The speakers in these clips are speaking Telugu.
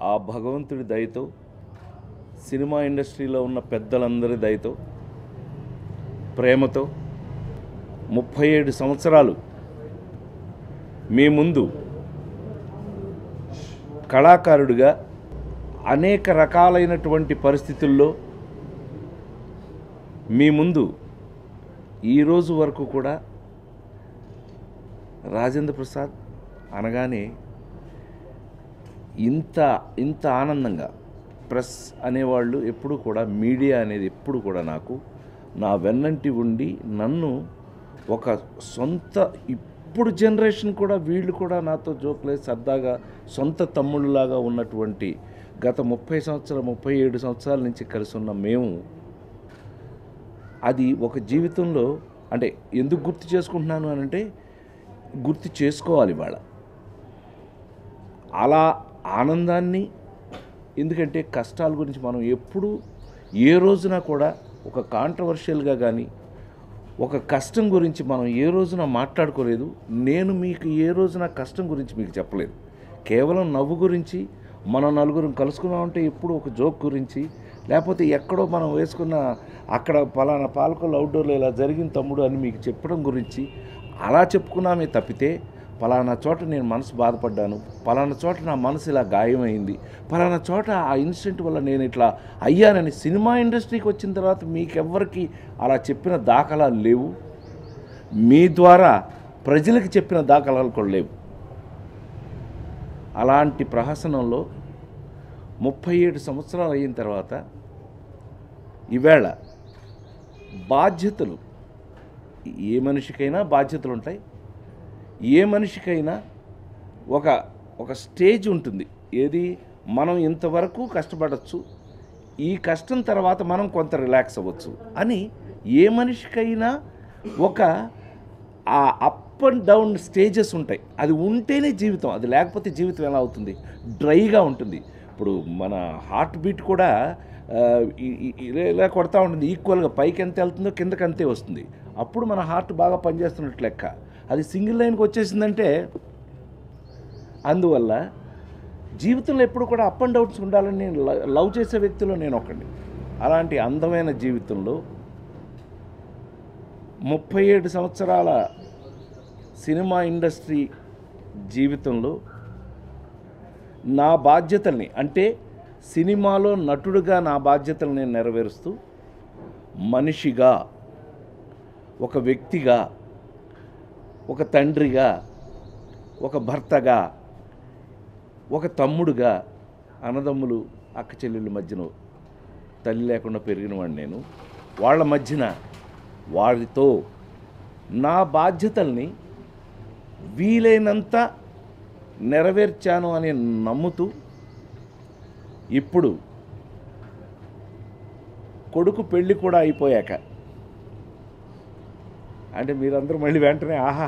ఆ భగవంతుడి దయతో సినిమా ఇండస్ట్రీలో ఉన్న పెద్దలందరి దయతో ప్రేమతో 37 సంవత్సరాలు మీ ముందు కళాకారుడిగా అనేక రకాలైనటువంటి పరిస్థితుల్లో మీ ముందు ఈరోజు వరకు కూడా రాజేంద్ర ప్రసాద్ అనగానే ఇంత ఆనందంగా ప్రెస్ అనేవాళ్ళు ఎప్పుడు కూడా మీడియా అనేది ఎప్పుడు కూడా నాకు నా వెన్నంటి ఉండి నన్ను ఒక సొంత ఇప్పుడు జనరేషన్ కూడా వీళ్ళు కూడా నాతో జోక్లే సరదాగా సొంత తమ్ముళ్ళలాగా ఉన్నటువంటి గత 37 సంవత్సరాల నుంచి కలిసి ఉన్న మేము అది ఒక జీవితంలో అంటే ఎందుకు గుర్తు చేసుకుంటున్నాను అని అంటే గుర్తు చేసుకోవాలి ఇవాళ అలా ఆనందాన్ని. ఎందుకంటే కష్టాల గురించి మనం ఎప్పుడు ఏ రోజున కూడా ఒక కాంట్రవర్షియల్గా కానీ ఒక కష్టం గురించి మనం ఏ రోజున మాట్లాడుకోలేదు. నేను మీకు ఏ రోజున కష్టం గురించి మీకు చెప్పలేదు. కేవలం నవ్వు గురించి మనం నలుగురం కలుసుకున్నామంటే ఎప్పుడు ఒక జోక్ గురించి లేకపోతే ఎక్కడో మనం వేసుకున్న అక్కడ పలానా పాలకొల్లు అవుట్డోర్లో ఇలా జరిగిన తమ్ముడు అని మీకు చెప్పడం గురించి అలా చెప్పుకున్నామే తప్పితే పలానా చోట నేను మనసు బాధపడ్డాను, పలానా చోట నా మనసు ఇలా గాయమైంది, పలానా చోట ఆ ఇన్సిడెంట్ వల్ల నేను ఇట్లా అయ్యానని సినిమా ఇండస్ట్రీకి వచ్చిన తర్వాత మీకెవ్వరికి అలా చెప్పిన దాఖలాలు లేవు. మీ ద్వారా ప్రజలకు చెప్పిన దాఖలాలు కూడా లేవు. అలాంటి ప్రహసనంలో 37 సంవత్సరాలు అయిన తర్వాత ఈవేళ బాధ్యతలు, ఏ మనిషికైనా బాధ్యతలు ఉంటాయి. ఏ మనిషికైనా ఒక స్టేజ్ ఉంటుంది. ఏది మనం ఇంతవరకు కష్టపడవచ్చు, ఈ కష్టం తర్వాత మనం కొంత రిలాక్స్ అవ్వచ్చు అని ఏ మనిషికైనా ఒక ఆ అప్ అండ్ డౌన్ స్టేజెస్ ఉంటాయి. అది ఉంటేనే జీవితం, అది లేకపోతే జీవితం ఎలా అవుతుంది? డ్రైగా ఉంటుంది. ఇప్పుడు మన హార్ట్ బీట్ కూడా ఇలా కొడతా ఉంటుంది, ఈక్వల్గా పైకి ఎంత వెళ్తుందో కిందకి అంతే వస్తుంది. అప్పుడు మన హార్ట్ బాగా పనిచేస్తున్నట్లు లెక్క. అది సింగిల్ లైన్కి వచ్చేసిందంటే అందువల్ల జీవితంలో ఎప్పుడు కూడా అప్ అండ్ డౌన్స్ ఉండాలని నేను లవ్ చేసే వ్యక్తిలో నేను ఒకడిని. అలాంటి అందమైన జీవితంలో 37 సంవత్సరాల సినిమా ఇండస్ట్రీ జీవితంలో నా బాధ్యతల్ని అంటే సినిమాలో నటుడుగా నా బాధ్యతలు నేను నెరవేరుస్తూ మనిషిగా, ఒక వ్యక్తిగా, ఒక తండ్రిగా, ఒక భర్తగా, ఒక తమ్ముడుగా, అన్నదమ్ములు అక్క చెల్లెళ్ళ మధ్యన తల్లి లేకుండా పెరిగినవాడిని నేను. వాళ్ళ మధ్యన వారితో నా బాధ్యతల్ని వీలైనంత నెరవేర్చాను అని నమ్ముతూ ఇప్పుడు కొడుకు పెళ్ళి కూడా అయిపోయాక అంటే మీరందరూ మళ్ళీ వెంటనే ఆహా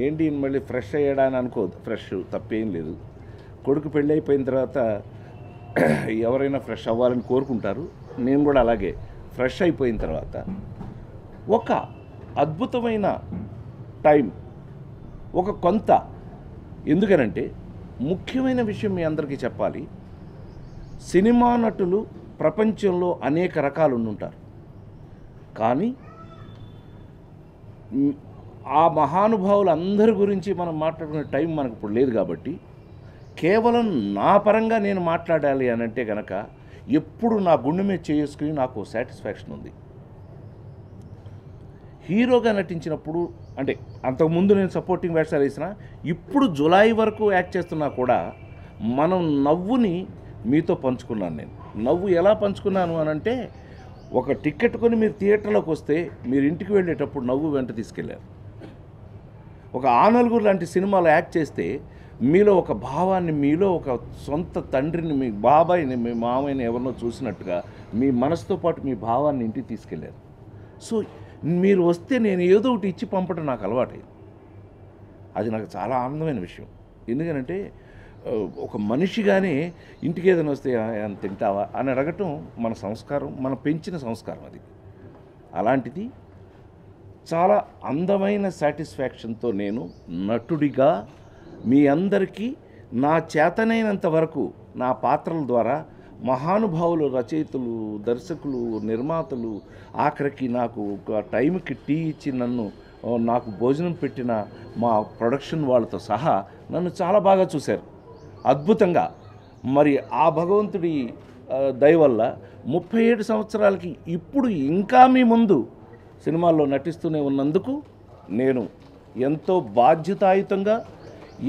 ఏంటి మళ్ళీ ఫ్రెష్ అయ్యాడా అని అనుకోదు. ఫ్రెష్ తప్పేం లేదు. కొడుకు పెళ్ళి అయిపోయిన తర్వాత ఎవరైనా ఫ్రెష్ అవ్వాలని కోరుకుంటారు. నేను కూడా అలాగే ఫ్రెష్ అయిపోయిన తర్వాత ఒక అద్భుతమైన టైం, ఒక కొంత. ఎందుకనంటే ముఖ్యమైన విషయం మీ అందరికీ చెప్పాలి. సినిమా నటులు ప్రపంచంలో అనేక రకాలు ఉంటారు. కానీ ఆ మహానుభావులందరి గురించి మనం మాట్లాడుకునే టైం మనకు ఇప్పుడు లేదు. కాబట్టి కేవలం నా పరంగా నేను మాట్లాడాలి అని అంటే కనుక ఎప్పుడు నా గుండె మీద చేసుకుని నాకు సాటిస్ఫాక్షన్ ఉంది. హీరోగా నటించినప్పుడు అంటే అంతకుముందు నేను సపోర్టింగ్ వేషాలు వేసిన, ఇప్పుడు జులై వరకు యాక్ట్ చేస్తున్నా కూడా మనం నవ్వుని మీతో పంచుకున్నాను. నేను నవ్వు ఎలా పంచుకున్నాను అని అంటే ఒక టికెట్ కొని మీరు థియేటర్లోకి వస్తే మీరు ఇంటికి వెళ్ళేటప్పుడు నవ్వు వెంట తీసుకెళ్ళారు. ఒక ఆనలుగురు లాంటి సినిమాలో యాక్ట్ చేస్తే మీలో ఒక భావాన్ని, మీలో ఒక సొంత తండ్రిని, మీ బాబాయిని, మీ మామయ్యని ఎవరినో చూసినట్టుగా మీ మనసుతో పాటు మీ భావాన్ని ఇంటికి తీసుకెళ్ళారు. సో మీరు వస్తే నేను ఏదో ఒకటి ఇచ్చి పంపడం నాకు అలవాటైంది. అది నాకు చాలా ఆనందమైన విషయం. ఎందుకనంటే ఒక మనిషిగానే ఇంటికి ఏదైనా వస్తే ఏమైనా తింటావా అని అడగటం మన సంస్కారం, మనం పెంచిన సంస్కారం అది. అలాంటిది చాలా అందమైన సాటిస్ఫాక్షన్తో నేను నటుడిగా మీ అందరికీ నా చేతనైనంత వరకు నా పాత్రల ద్వారా మహానుభావులు, రచయితలు, దర్శకులు, నిర్మాతలు, ఆఖరికి నాకు ఒక టైంకి టీ ఇచ్చి నన్ను నాకు భోజనం పెట్టిన మా ప్రొడక్షన్ వాళ్ళతో సహా నన్ను చాలా బాగా చూశారు, అద్భుతంగా. మరి ఆ భగవంతుడి దయ వల్ల 37 సంవత్సరాలకి ఇప్పుడు ఇంకా మీ ముందు సినిమాల్లో నటిస్తూనే ఉన్నందుకు నేను ఎంతో బాధ్యతాయుతంగా,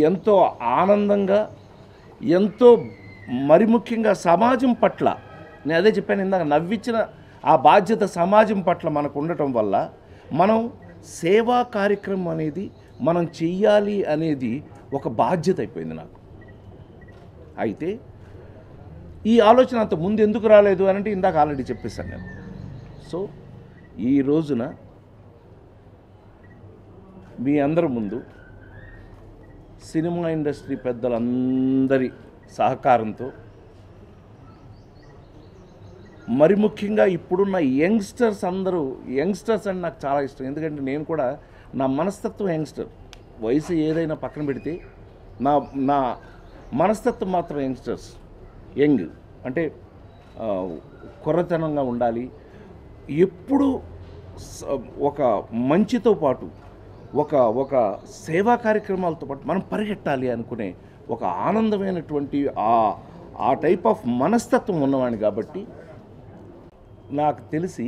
ఎంతో ఆనందంగా, ఎంతో మరి ముఖ్యంగా సమాజం పట్ల, నేను అదే చెప్పాను ఇందాక, నవ్వించిన ఆ బాధ్యత సమాజం పట్ల మనకు ఉండటం వల్ల మనం సేవా కార్యక్రమం అనేది మనం చెయ్యాలి అనేది ఒక బాధ్యత అయిపోయింది నాకు. అయితే ఈ ఆలోచన అంత ముందు ఎందుకు రాలేదు అని అంటే ఇందాక ఆల్రెడీ చెప్పేశాను నేను. సో ఈ రోజున మీ అందరి ముందు సినిమా ఇండస్ట్రీ పెద్దలందరి సహకారంతో, మరి ముఖ్యంగా ఇప్పుడున్న యంగ్స్టర్స్ అందరూ, యంగ్స్టర్స్ అంటే నాకు చాలా ఇష్టం, ఎందుకంటే నేను కూడా నా మనస్తత్వం యంగ్స్టర్. వయసు ఏదైనా పక్కన పెడితే నా మనస్తత్వం మాత్రం యంగ్స్టర్స్. యంగ్ అంటే కుర్రతనంగా ఉండాలి, ఎప్పుడు ఒక మంచితో పాటు ఒక సేవా కార్యక్రమాలతో పాటు మనం పరిగెట్టాలి అనుకునే ఒక ఆనందమైనటువంటి ఆ టైప్ ఆఫ్ మనస్తత్వం ఉన్నవాడిని. కాబట్టి నాకు తెలిసి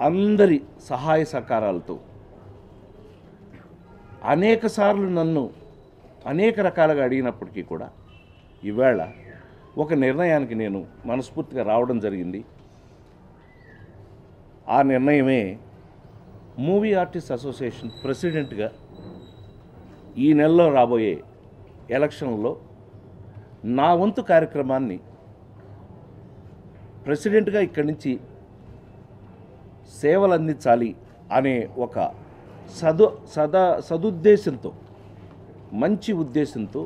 అందరి సహాయ సహకారాలతో అనేక సార్లు నన్ను అనేక రకాలుగా అడిగినప్పటికీ కూడా ఈవేళ ఒక నిర్ణయానికి నేను మనస్ఫూర్తిగా రావడం జరిగింది. ఆ నిర్ణయమే మూవీ ఆర్టిస్ట్ అసోసియేషన్ ప్రెసిడెంట్గా ఈ నెలలో రాబోయే ఎలక్షన్లో నా వంతు కార్యక్రమాన్ని ప్రెసిడెంట్గా ఇక్కడి నుంచి సేవలు అందించాలి అనే ఒక సదుద్దేశంతో, మంచి ఉద్దేశంతో,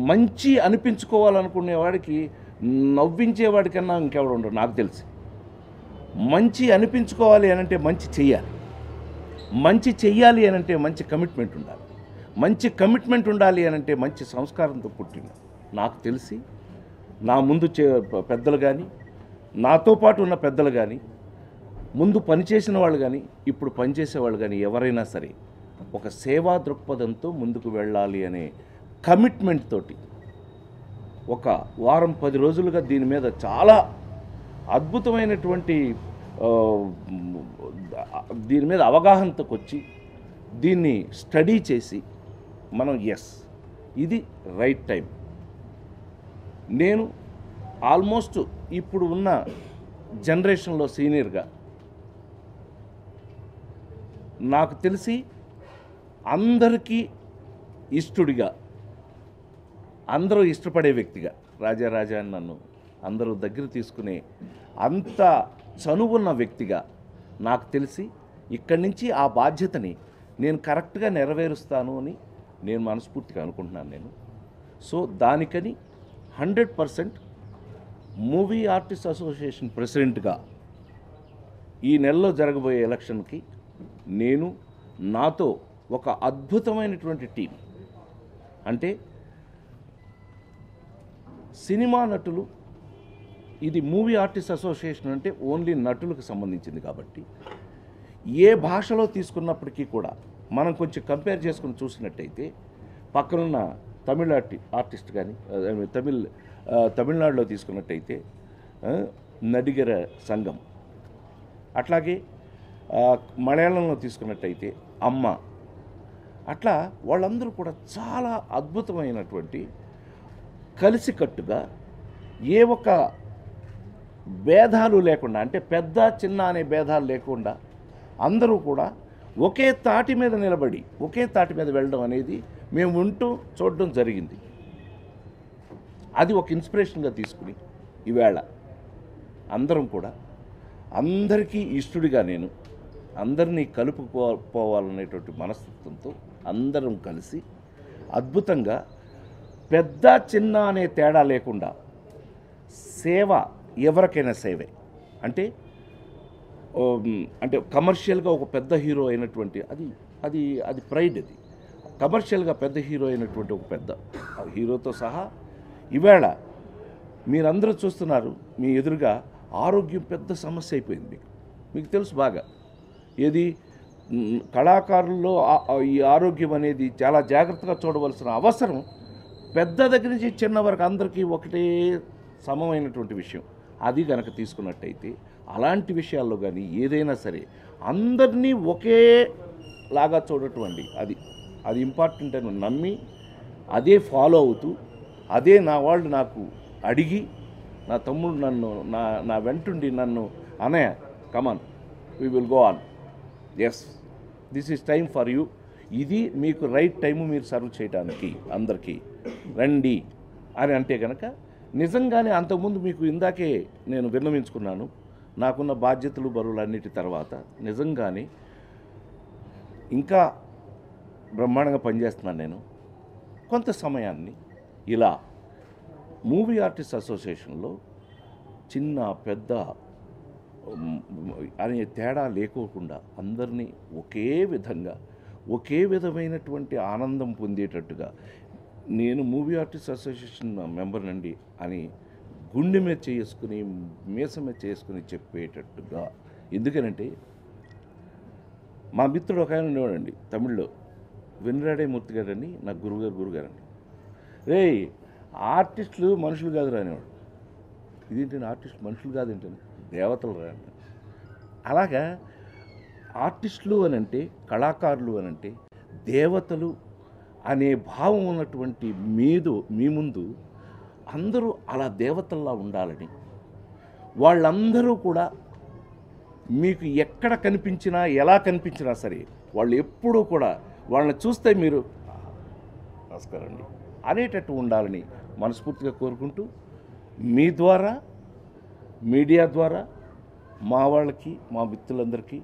మంచి అనిపించుకోవాలనుకునేవాడికి నవ్వించేవాడికన్నా ఇంకెవడు ఉండరు నాకు తెలిసి. మంచి అనిపించుకోవాలి అనంటే మంచి చెయ్యాలి, మంచి చెయ్యాలి అనంటే మంచి కమిట్మెంట్ ఉండాలి, మంచి కమిట్మెంట్ ఉండాలి అనంటే మంచి సంస్కారంతో పుట్టిన నాకు తెలిసి నా ముందు పెద్దలు కానీ, నాతో పాటు ఉన్న పెద్దలు కానీ, ముందు పనిచేసిన వాళ్ళు కానీ, ఇప్పుడు పనిచేసేవాళ్ళు కానీ ఎవరైనా సరే ఒక సేవా దృక్పథంతో ముందుకు వెళ్ళాలి అనే కమిట్మెంట్ తోటి ఒక వారం 10 రోజులుగా దీని మీద చాలా అద్భుతమైనటువంటి దీని మీద అవగాహనతోకి వచ్చి దీన్ని స్టడీ చేసి మనం ఇది రైట్ టైం. నేను ఆల్మోస్ట్ ఇప్పుడు ఉన్న జనరేషన్లో సీనియర్గా, నాకు తెలిసి అందరికీ ఇష్టడిగా, అందరూ ఇష్టపడే వ్యక్తిగా, రాజా అని నన్ను అందరూ దగ్గర తీసుకునే అంత చనువున్న వ్యక్తిగా నాకు తెలిసి ఇక్కడి నుంచి ఆ బాధ్యతని నేను కరెక్ట్గా నెరవేరుస్తాను అని నేను మనస్ఫూర్తిగా అనుకుంటున్నాను నేను. సో దానికని 100% మూవీ ఆర్టిస్ట్ అసోసియేషన్ ప్రెసిడెంట్గా ఈ నెలలో జరగబోయే ఎలక్షన్కి నేను, నాతో ఒక అద్భుతమైనటువంటి టీం, అంటే సినిమా నటులు, ఇది మూవీ ఆర్టిస్ట్ అసోసియేషన్ అంటే ఓన్లీ నటులకు సంబంధించింది కాబట్టి ఏ భాషలో తీసుకున్నప్పటికీ కూడా మనం కొంచెం కంపేర్ చేసుకుని చూసినట్టయితే పక్కనున్న తమిళ ఆర్టిస్ట్ కానీ, తమిళనాడులో తీసుకున్నట్టయితే నడిగర సంఘం, అట్లాగే మలయాళంలో తీసుకున్నట్టయితే అమ్మ, అట్లా వాళ్ళందరూ కూడా చాలా అద్భుతమైనటువంటి కలిసికట్టుగా ఏ ఒక్క భేదాలు లేకుండా, అంటే పెద్ద చిన్న అనే భేదాలు లేకుండా అందరూ కూడా ఒకే తాటి మీద నిలబడి ఒకే తాటి మీద వెళ్ళడం అనేది మేము ఉంటూ చూడడం జరిగింది. అది ఒక ఇన్స్పిరేషన్గా తీసుకుని ఈవేళ అందరం కూడా, అందరికీ ఇష్టడిగా నేను అందరినీ కలుపుకోవాలనేటువంటి మనస్తత్వంతో అందరం కలిసి అద్భుతంగా పెద్ద చిన్న అనే తేడా లేకుండా సేవ ఎవరికైనా సేవే. అంటే కమర్షియల్గా ఒక పెద్ద హీరో అయినటువంటి, అది అది అది ప్రైడ్. అది కమర్షియల్గా పెద్ద హీరో అయినటువంటి ఒక పెద్ద హీరోతో సహా ఈవేళ మీరందరూ చూస్తున్నారు మీ ఎదురుగా ఆరోగ్యం పెద్ద సమస్య అయిపోయింది. మీకు తెలుసు బాగా. ఏది కళాకారుల్లో ఈ ఆరోగ్యం అనేది చాలా జాగ్రత్తగా చూడవలసిన అవసరం పెద్ద దగ్గర నుంచి చిన్న వరకు అందరికీ ఒకటే సమమైనటువంటి విషయం. అది కనుక తీసుకున్నట్టయితే అలాంటి విషయాల్లో కానీ ఏదైనా సరే అందరినీ ఒకేలాగా చూడటం అది ఇంపార్టెంట్ అని నమ్మి అదే ఫాలో అవుతూ అదే నా వాళ్ళు నాకు అడిగి నా తమ్ముడు నన్ను నా వెంటుండి నన్ను అనయ్య come on we will go on, yes this is time for you, ఇది మీకు రైట్ టైము మీరు సర్వ్ చేయడానికి అందరికీ రండి అని అంటే కనుక నిజంగానే అంతకుముందు మీకు ఇందాకే నేను విన్నవించుకున్నాను. నాకున్న బాధ్యతలు బరువులన్నిటి తర్వాత నిజంగానే ఇంకా బ్రహ్మాండంగా పనిచేస్తున్నాను. నేను కొంత సమయాన్ని ఇలా మూవీ ఆర్టిస్ట్ అసోసియేషన్లో చిన్న పెద్ద అనే తేడా లేకోకుండా అందరినీ ఒకే విధమైనటువంటి ఆనందం పొందేటట్టుగా నేను మూవీ ఆర్టిస్ట్ అసోసియేషన్ మెంబర్ నండి అని గుండె మీద చేసుకుని మీసం మీద చేసుకుని చెప్పేటట్టుగా. ఎందుకనంటే మా మిత్రుడు ఒక ఆయన ఉండేవాడండి తమిళ్లో, వెన్రాడే మూర్తి గారని నా గురుగారండి. రే ఆర్టిస్టులు మనుషులు కాదు రానివాడు. ఇదేంటంటే ఆర్టిస్ట్ మనుషులు కాదేంటని, దేవతలు రాని. అలాగా ఆర్టిస్టులు అని అంటే కళాకారులు అని అంటే దేవతలు అనే భావం ఉన్నటువంటి మీ ముందు అందరూ అలా దేవతల్లా ఉండాలని, వాళ్ళందరూ కూడా మీకు ఎక్కడ కనిపించినా ఎలా కనిపించినా సరే వాళ్ళు ఎప్పుడూ కూడా వాళ్ళని చూస్తే మీరు నమస్కారం అండి అనేటట్టు ఉండాలని మనస్ఫూర్తిగా కోరుకుంటూ మీ ద్వారా మీడియా ద్వారా మా వాళ్ళకి, మా మిత్రులందరికీ,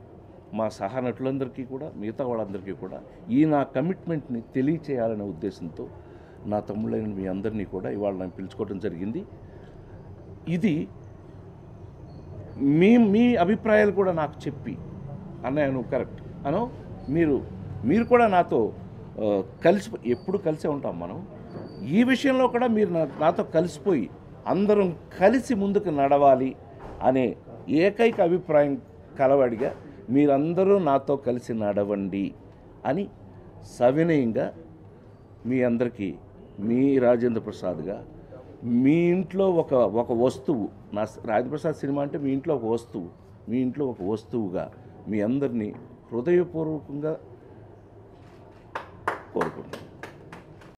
మా సహనటులందరికీ కూడా, మిగతా వాళ్ళందరికీ కూడా ఈ నా కమిట్మెంట్ని తెలియచేయాలనే ఉద్దేశంతో నా తమ్ముళ్ళైన మీ అందరినీ కూడా ఇవాళ నేను పిలుచుకోవడం జరిగింది. ఇది మీ అభిప్రాయాలు కూడా నాకు చెప్పి అన్నయ్య నువ్వు కరెక్ట్ అనో, మీరు కూడా నాతో ఎప్పుడు కలిసే ఉంటాం మనం. ఈ విషయంలో కూడా మీరు నాతో కలిసిపోయి అందరం కలిసి ముందుకు నడవాలి అనే ఏకైక అభిప్రాయం కలవాడిగా మీరందరూ నాతో కలిసి నడవండి అని సవినయంగా మీ అందరికీ, మీ రాజేంద్ర ప్రసాద్గా, మీ ఇంట్లో ఒక వస్తువు, నా రాజప్రసాద్ సినిమా అంటే మీ ఇంట్లో ఒక వస్తువు, మీ ఇంట్లో ఒక వస్తువుగా మీ అందరినీ హృదయపూర్వకంగా కోరుకుంటున్నాను.